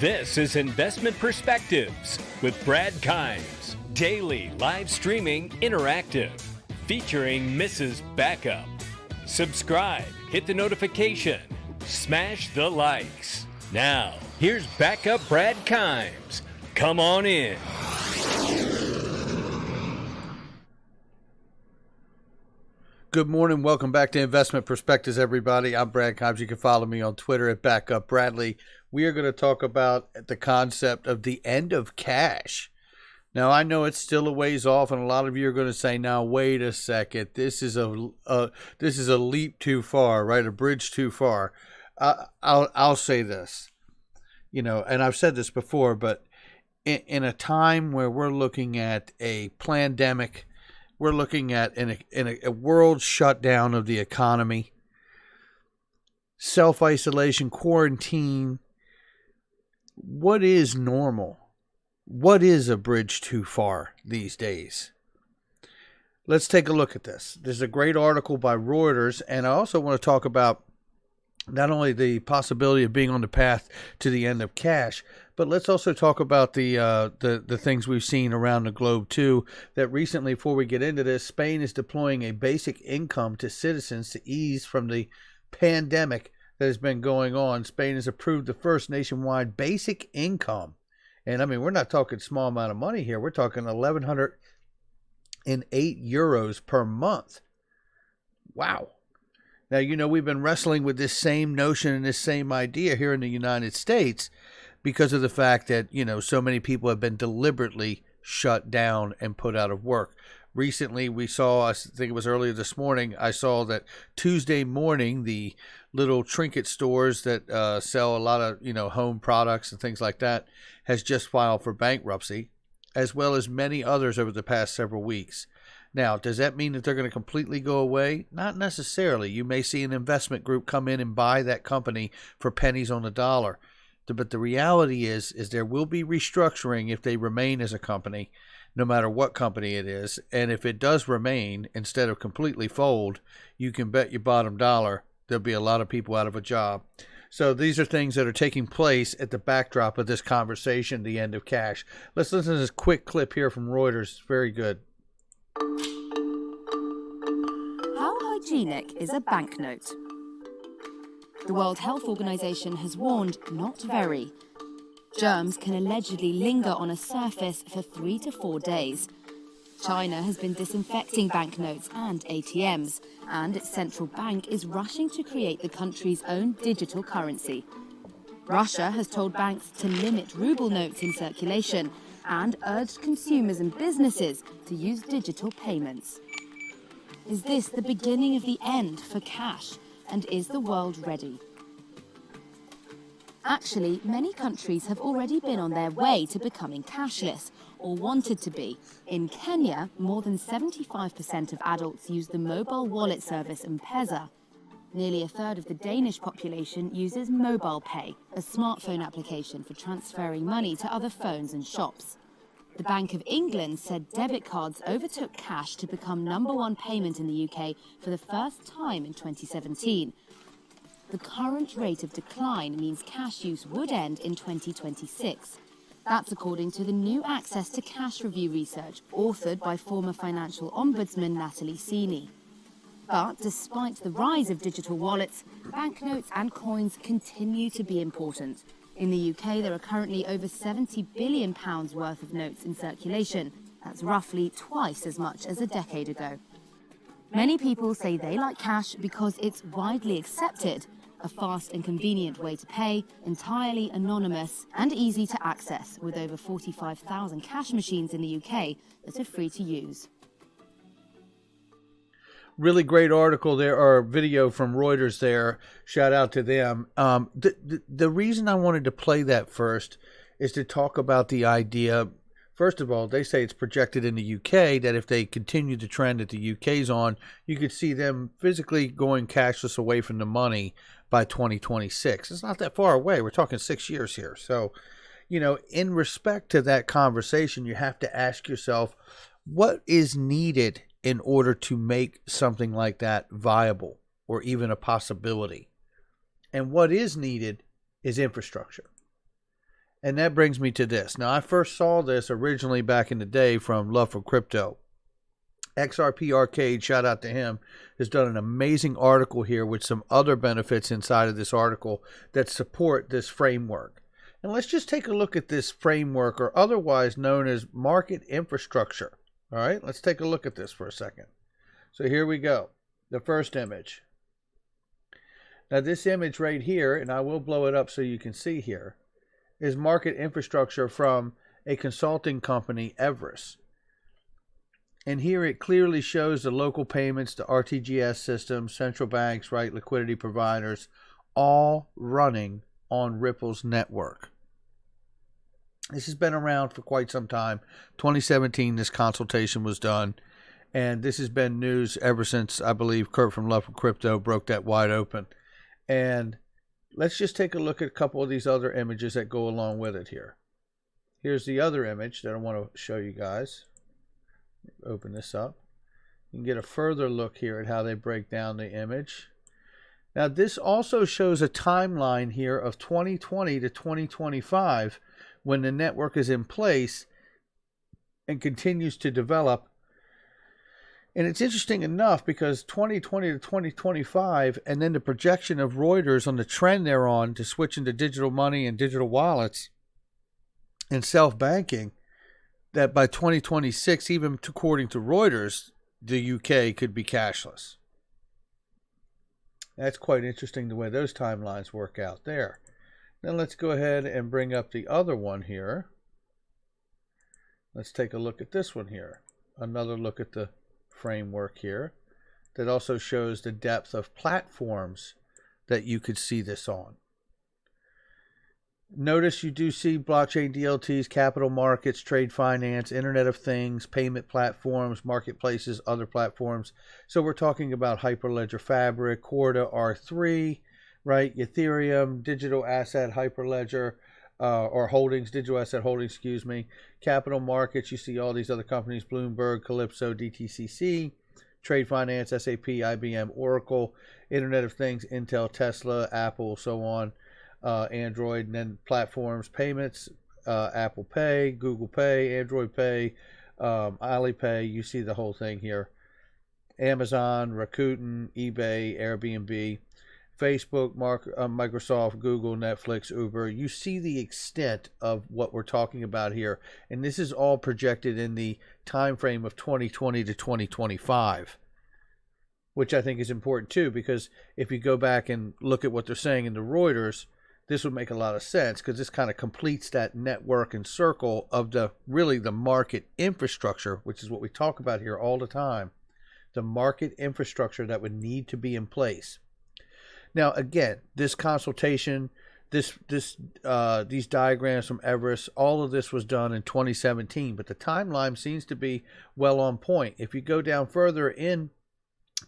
This is Investment Perspectives with Brad Kimes. Daily live streaming interactive featuring Mrs. Backup. Subscribe, hit the notification, smash the likes. Now, here's Backup Brad Kimes. Come on in. Good morning. Welcome back to Investment Perspectives, everybody. I'm Brad Kimes. You can follow me on Twitter at Backup Bradley. We are going to talk about the concept of the end of cash. Now, I know it's still a ways off, and a lot of you are going to say, "Now, wait a second. This is a leap too far, right? A bridge too far." I'll say this, and I've said this before, but in a time where we're looking at a pandemic, we're looking at a world shutdown of the economy, self-isolation, quarantine. What is normal? What is a bridge too far these days? Let's take a look at this. There's a great article by Reuters, and I also want to talk about not only the possibility of being on the path to the end of cash, but let's also talk about the things we've seen around the globe too. That recently, before we get into this, Spain is deploying a basic income to citizens to ease from the pandemic that has been going on. Spain has approved the first nationwide basic income. And I mean, we're not talking small amount of money here. We're talking 1,108 euros per month. Wow. Now, we've been wrestling with this same notion and this same idea here in the United States because of the fact that, so many people have been deliberately shut down and put out of work. Recently, we saw, I think it was earlier this morning, I saw that Tuesday morning, the little trinket stores that sell a lot of, home products and things like that has just filed for bankruptcy, as well as many others over the past several weeks. Now, does that mean that they're going to completely go away? Not necessarily. You may see an investment group come in and buy that company for pennies on the dollar. But the reality is there will be restructuring if they remain as a company, no matter what company it is. And if it does remain, instead of completely fold, you can bet your bottom dollar there'll be a lot of people out of a job. So these are things that are taking place at the backdrop of this conversation, the end of cash. Let's listen to this quick clip here from Reuters. It's very good. How hygienic is a banknote? The World Health Organization has warned not very. Germs can allegedly linger on a surface for 3 to 4 days. China has been disinfecting banknotes and ATMs, and its central bank is rushing to create the country's own digital currency. Russia has told banks to limit ruble notes in circulation and urged consumers and businesses to use digital payments. Is this the beginning of the end for cash? And is the world ready? Actually, many countries have already been on their way to becoming cashless, or wanted to be. In Kenya, more than 75% of adults use the mobile wallet service M-Pesa. Nearly a third of the Danish population uses mobile pay, a smartphone application for transferring money to other phones and shops. The Bank of England said debit cards overtook cash to become #1 payment in the UK for the first time in 2017. The current rate of decline means cash use would end in 2026. That's according to the new Access to Cash review research authored by former financial ombudsman Natalie Seeney. But despite the rise of digital wallets, banknotes and coins continue to be important. In the UK, there are currently over £70 billion worth of notes in circulation. That's roughly twice as much as a decade ago. Many people say they like cash because it's widely accepted, a fast and convenient way to pay, entirely anonymous and easy to access, with over 45,000 cash machines in the UK that are free to use. Really great article there, or video from Reuters there. Shout out to them. The reason I wanted to play that first is to talk about the idea. First of all, they say it's projected in the UK that if they continue the trend that the UK's on, you could see them physically going cashless away from the money by 2026. It's not that far away. We're talking 6 years here. So, in respect to that conversation, you have to ask yourself, what is needed in order to make something like that viable or even a possibility? And what is needed is infrastructure. And that brings me to this. Now, I first saw this originally back in the day from Love for Crypto. XRP Arcade, shout out to him, has done an amazing article here with some other benefits inside of this article that support this framework. And let's just take a look at this framework, or otherwise known as market infrastructure. All right, let's take a look at this for a second. So here we go. The first image. Now this image right here, and I will blow it up so you can see here, is market infrastructure from a consulting company, Everest. And here it clearly shows the local payments, the RTGS systems, central banks, right, liquidity providers, all running on Ripple's network. This has been around for quite some time. 2017, this consultation was done. And this has been news ever since, I believe, Kurt from Love for Crypto broke that wide open. And let's just take a look at a couple of these other images that go along with it here. Here's the other image that I want to show you guys. Open this up. You can get a further look here at how they break down the image. Now this also shows a timeline here of 2020 to 2025 when the network is in place and continues to develop. And it's interesting enough because 2020 to 2025, and then the projection of Reuters on the trend they're on to switch into digital money and digital wallets and self-banking, that by 2026, even according to Reuters, the UK could be cashless. That's quite interesting the way those timelines work out there. Now let's go ahead and bring up the other one here. Let's take a look at this one here. Another look at the framework here that also shows the depth of platforms that you could see this on. Notice you do see blockchain DLTs, capital markets, trade finance, Internet of Things, payment platforms, marketplaces, other platforms. So we're talking about Hyperledger Fabric, Corda R3, right? Ethereum, digital asset Hyperledger, or holdings, digital asset holdings, excuse me. Capital markets, you see all these other companies, Bloomberg, Calypso, DTCC, trade finance, SAP, IBM, Oracle, Internet of Things, Intel, Tesla, Apple, so on. Android, and then platforms, payments, Apple Pay, Google Pay, Android Pay, Alipay. You see the whole thing here. Amazon, Rakuten, eBay, Airbnb, Facebook, Microsoft, Google, Netflix, Uber. You see the extent of what we're talking about here, and this is all projected in the time frame of 2020 to 2025. Which I think is important too, because if you go back and look at what they're saying in the Reuters, this would make a lot of sense because this kind of completes that network and circle of the market infrastructure, which is what we talk about here all the time. The market infrastructure that would need to be in place. Now, again, this consultation, these diagrams from Everest, all of this was done in 2017, but the timeline seems to be well on point. If you go down further in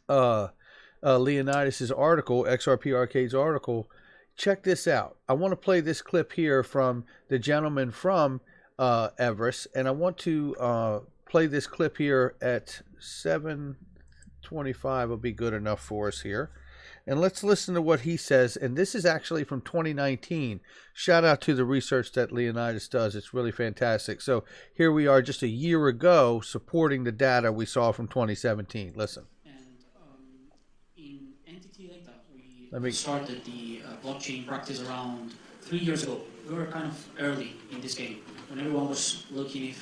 Leonidas's article, XRP Arcade's article, check this out. I want to play this clip here from the gentleman from Everest, and I want to play this clip here at 7:25 will be good enough for us here. And let's listen to what he says. And this is actually from 2019. Shout out to the research that Leonidas does. It's really fantastic. So here we are just a year ago supporting the data we saw from 2017. Listen. We started the blockchain practice around 3 years ago. We were kind of early in this game. When everyone was looking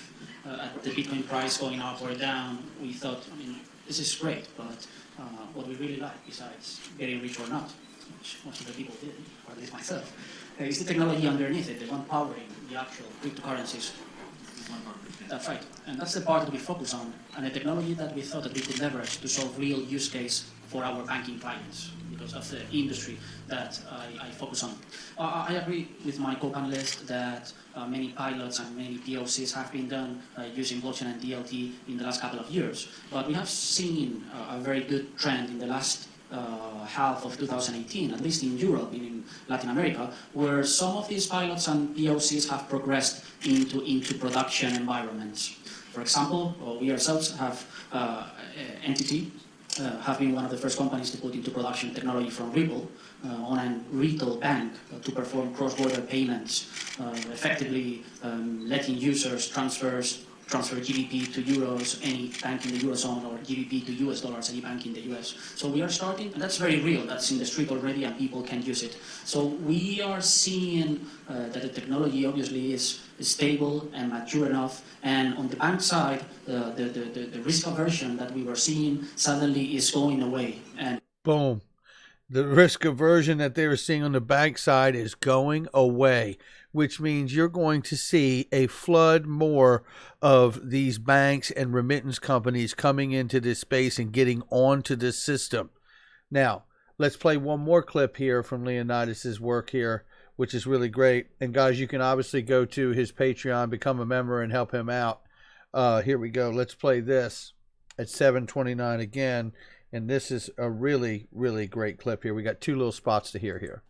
at the Bitcoin price going up or down, we thought, this is great, but what we really like, besides getting rich or not, which most of the people did, or at least myself, is the technology underneath it, the one powering the actual cryptocurrencies. That's right. And that's the part that we focus on, and the technology that we thought that we could leverage to solve real use case for our banking clients, because that's the industry that I focus on. I agree with my co-panelist that many pilots and many POCs have been done using blockchain and DLT in the last couple of years. But we have seen a very good trend in the last half of 2018, at least in Europe and in Latin America, where some of these pilots and POCs have progressed into production environments. For example, we ourselves have Entity, have been one of the first companies to put into production technology from Ripple on a retail bank to perform cross-border payments, effectively letting users transfer GBP to euros, any bank in the Eurozone, or GBP to US dollars, any bank in the US. So we are starting, and that's very real, that's in the street already and people can use it. So we are seeing that the technology obviously is stable and mature enough, and on the bank side, the risk aversion that we were seeing suddenly is going away. And boom. The risk aversion that they were seeing on the bank side is going away, which means you're going to see a flood more of these banks and remittance companies coming into this space and getting onto this system. Now, let's play one more clip here from Leonidas's work here, which is really great. And guys, you can obviously go to his Patreon, become a member, and help him out. Here we go. Let's play this at 7:29 again. And this is a really, really great clip here. We got two little spots to hear here.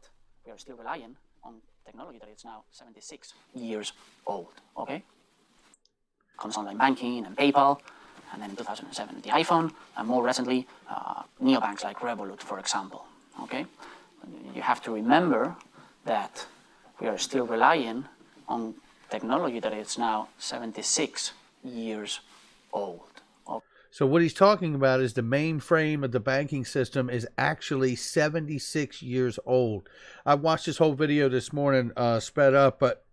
We are still relying on technology that is now 76 years old, okay? Comes online banking and PayPal, and then in 2007 the iPhone, and more recently neobanks like Revolut, for example, okay? You have to remember that we are still relying on technology that is now 76 years old. So what he's talking about is the mainframe of the banking system is actually 76 years old. I watched this whole video this morning, sped up, but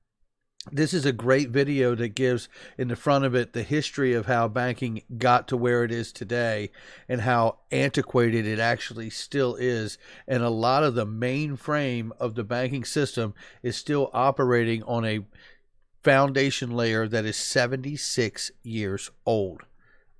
this is a great video that gives in the front of it the history of how banking got to where it is today and how antiquated it actually still is. And a lot of the mainframe of the banking system is still operating on a foundation layer that is 76 years old.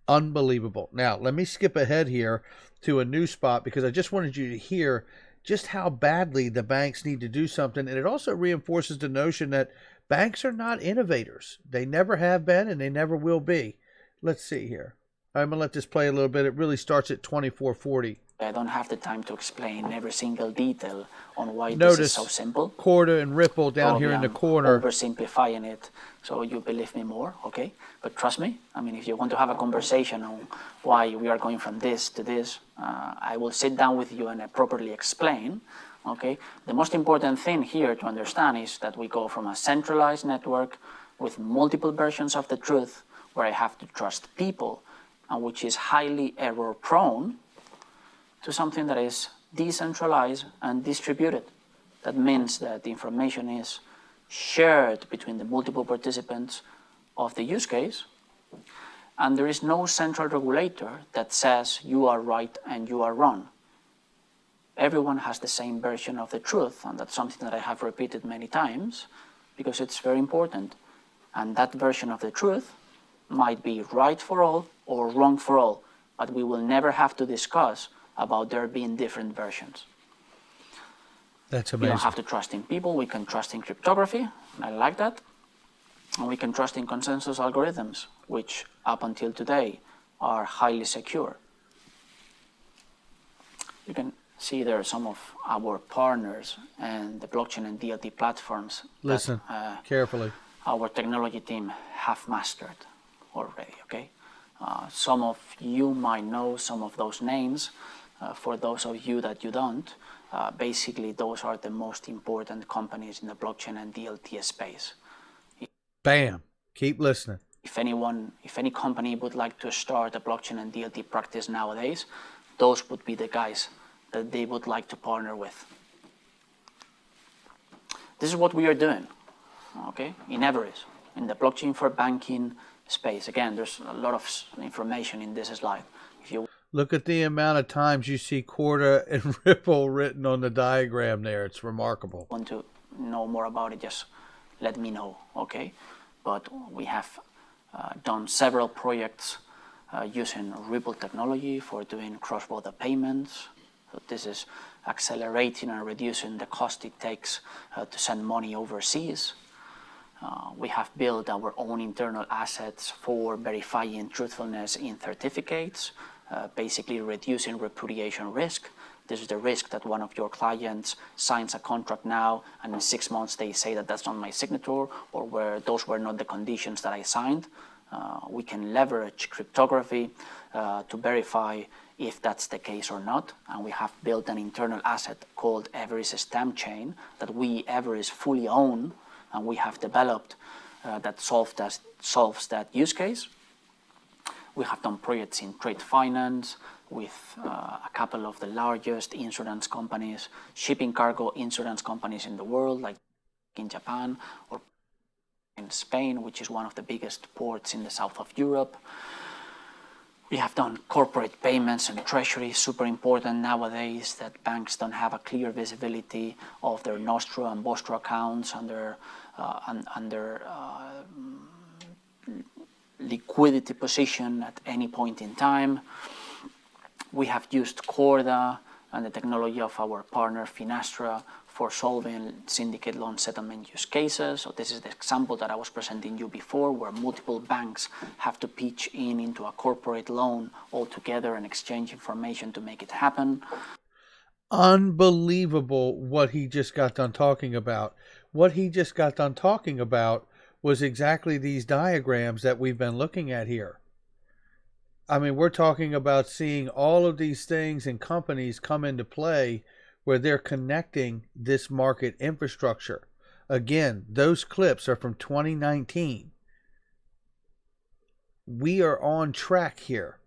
Unbelievable. Now, let me skip ahead here to a new spot because I just wanted you to hear just how badly the banks need to do something. And it also reinforces the notion that banks are not innovators. They never have been and they never will be. Let's see here. I'm going to let this play a little bit. It really starts at 24:40. I don't have the time to explain every single detail on why Notice this is so simple. Corda and Ripple down here in the corner. Oversimplifying it so you believe me more, okay? But trust me, I mean, if you want to have a conversation on why we are going from this to this, I will sit down with you and I properly explain, okay? The most important thing here to understand is that we go from a centralized network with multiple versions of the truth where I have to trust people and which is highly error prone to something that is decentralized and distributed. That means that the information is shared between the multiple participants of the use case, and there is no central regulator that says you are right and you are wrong. Everyone has the same version of the truth, and that's something that I have repeated many times because it's very important. And that version of the truth might be right for all or wrong for all, but we will never have to discuss about there being different versions. That's amazing. We don't have to trust in people, we can trust in cryptography, I like that. And we can trust in consensus algorithms, which up until today are highly secure. You can see there are some of our partners and the blockchain and DLT platforms. Listen carefully. Our technology team have mastered already, okay? Some of you might know some of those names. For those of you that you don't, basically those are the most important companies in the blockchain and DLT space. Bam. Keep listening. If any company would like to start a blockchain and DLT practice nowadays, those would be the guys that they would like to partner with. This is what we are doing, okay, in Everest, in the blockchain for banking space. Again, there's a lot of information in this slide. If you look at the amount of times you see Corda and Ripple written on the diagram there. It's remarkable. Want to know more about it, just let me know, okay? But we have done several projects using Ripple technology for doing cross-border payments. So this is accelerating and reducing the cost it takes to send money overseas. We have built our own internal assets for verifying truthfulness in certificates, basically reducing repudiation risk. This is the risk that one of your clients signs a contract now and in 6 months they say that that's not my signature or where those were not the conditions that I signed. We can leverage cryptography to verify if that's the case or not. And we have built an internal asset called Everest Stamp Chain that we, Everest, fully own, and we have developed that solves that use case. We have done projects in trade finance with a couple of the largest insurance companies, shipping cargo insurance companies in the world, like in Japan or in Spain, which is one of the biggest ports in the south of Europe. We have done corporate payments and treasury, super important nowadays that banks don't have a clear visibility of their Nostro and Bostro accounts and their liquidity position at any point in time. We have used Corda and the technology of our partner Finastra for solving syndicate loan settlement use cases. So this is the example that I was presenting you before, where multiple banks have to pitch into a corporate loan all together and exchange information to make it happen. Unbelievable what he just got done talking about. What he just got done talking about was exactly these diagrams that we've been looking at here. I mean, we're talking about seeing all of these things and companies come into play where they're connecting this market infrastructure. Again, those clips are from 2019. We are on track here.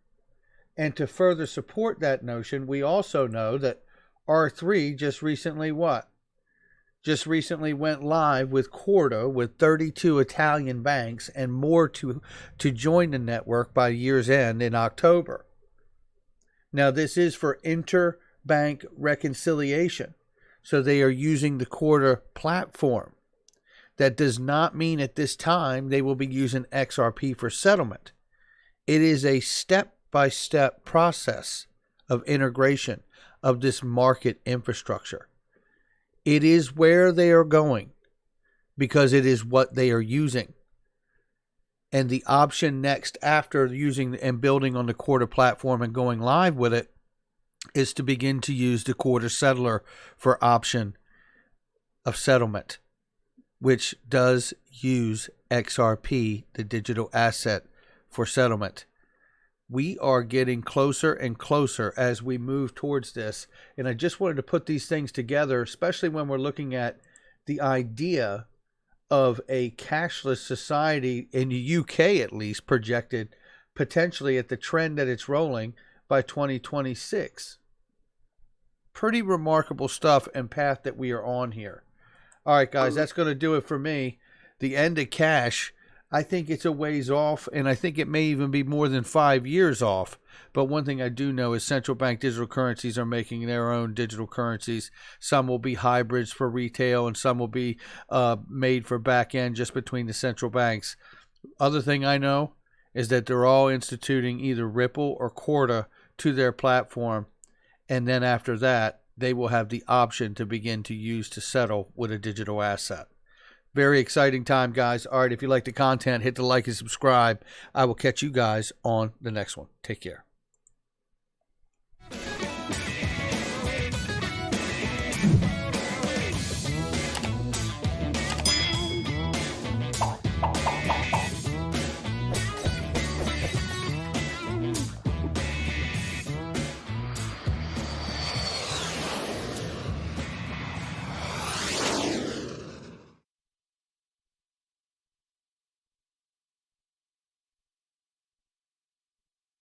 And to further support that notion, we also know that R3 just recently went live with Corda with 32 Italian banks and more to join the network by year's end in October. Now, this is for interbank reconciliation. So they are using the Corda platform. That does not mean at this time they will be using XRP for settlement. It is a step-by-step process of integration of this market infrastructure. It is where they are going because it is what they are using. And the option next after using and building on the Corda platform and going live with it is to begin to use the Corda settler for option of settlement, which does use XRP, the digital asset, for settlement. We are getting closer and closer as we move towards this. And I just wanted to put these things together, especially when we're looking at the idea of a cashless society in the UK, at least projected potentially at the trend that it's rolling by 2026. Pretty remarkable stuff and path that we are on here. All right, guys, that's going to do it for me. The end of cash, I think it's a ways off, and I think it may even be more than 5 years off. But one thing I do know is central bank digital currencies are making their own digital currencies. Some will be hybrids for retail, and some will be made for back end just between the central banks. Other thing I know is that they're all instituting either Ripple or Corda to their platform, and then after that, they will have the option to begin to use to settle with a digital asset. Very exciting time, guys. All right, if you like the content, hit the like and subscribe. I will catch you guys on the next one. Take care.